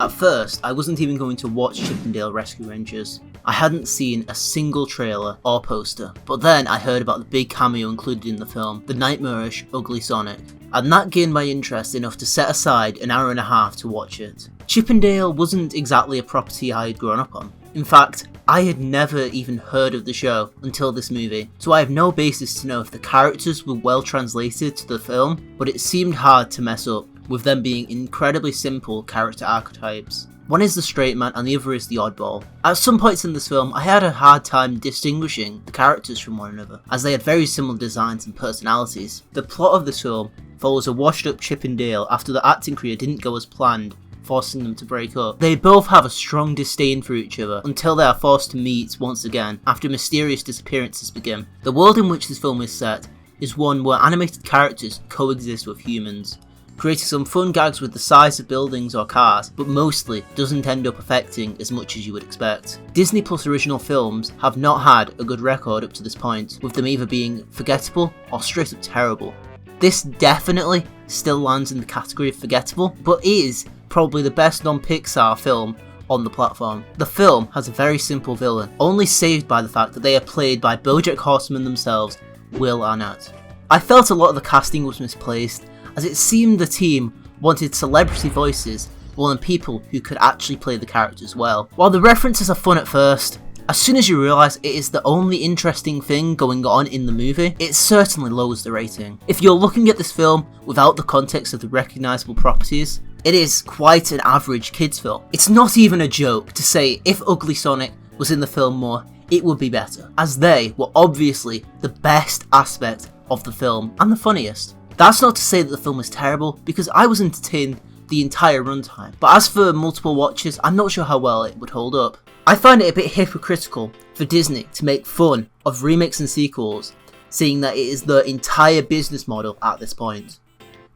At first, I wasn't even going to watch Chip 'n Dale Rescue Rangers. I hadn't seen a single trailer or poster, but then I heard about the big cameo included in the film, the nightmarish Ugly Sonic, and that gained my interest enough to set aside an hour and a half to watch it. Chip 'n Dale wasn't exactly a property I had grown up on. In fact, I had never even heard of the show until this movie, so I have no basis to know if the characters were well translated to the film, but it seemed hard to mess up, with them being incredibly simple character archetypes. One is the straight man and the other is the oddball. At some points in this film, I had a hard time distinguishing the characters from one another, as they had very similar designs and personalities. The plot of this film follows a washed up Chip 'n Dale after the acting career didn't go as planned, forcing them to break up. They both have a strong disdain for each other until they are forced to meet once again after mysterious disappearances begin. The world in which this film is set is one where animated characters coexist with humans, creating some fun gags with the size of buildings or cars, but mostly doesn't end up affecting as much as you would expect. Disney Plus original films have not had a good record up to this point, with them either being forgettable or straight up terrible. This definitely still lands in the category of forgettable, but is probably the best non-Pixar film on the platform. The film has a very simple villain, only saved by the fact that they are played by BoJack Horseman themselves, Will Arnett. I felt a lot of the casting was misplaced, as it seemed the team wanted celebrity voices more than people who could actually play the characters well. While the references are fun at first, as soon as you realise it is the only interesting thing going on in the movie, it certainly lowers the rating. If you're looking at this film without the context of the recognisable properties, it is quite an average kids film. It's not even a joke to say if Ugly Sonic was in the film more, it would be better, as they were obviously the best aspect of the film and the funniest. That's not to say that the film is terrible, because I was entertained the entire runtime, but as for multiple watches, I'm not sure how well it would hold up. I find it a bit hypocritical for Disney to make fun of remakes and sequels, seeing that it is the entire business model at this point,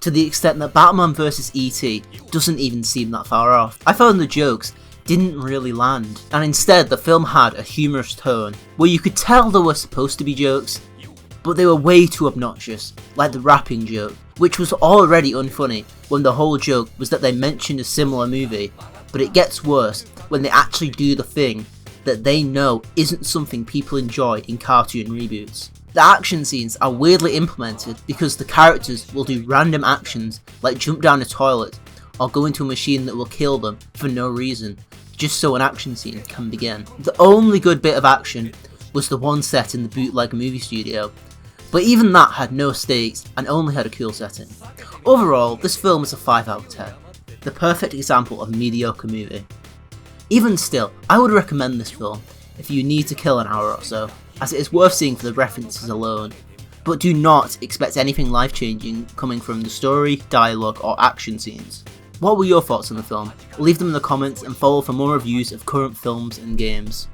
to the extent that Batman vs E.T. doesn't even seem that far off. I found the jokes didn't really land, and instead the film had a humorous tone, where you could tell there were supposed to be jokes, but they were way too obnoxious, like the rapping joke, which was already unfunny when the whole joke was that they mentioned a similar movie, but it gets worse when they actually do the thing that they know isn't something people enjoy in cartoon reboots. The action scenes are weirdly implemented because the characters will do random actions like jump down a toilet or go into a machine that will kill them for no reason, just so an action scene can begin. The only good bit of action was the one set in the bootleg movie studio, but even that had no stakes and only had a cool setting. Overall, this film is a 5 out of 10, the perfect example of a mediocre movie. Even still, I would recommend this film if you need to kill an hour or so, as it is worth seeing for the references alone, but do not expect anything life-changing coming from the story, dialogue or action scenes. What were your thoughts on the film? Leave them in the comments and follow for more reviews of current films and games.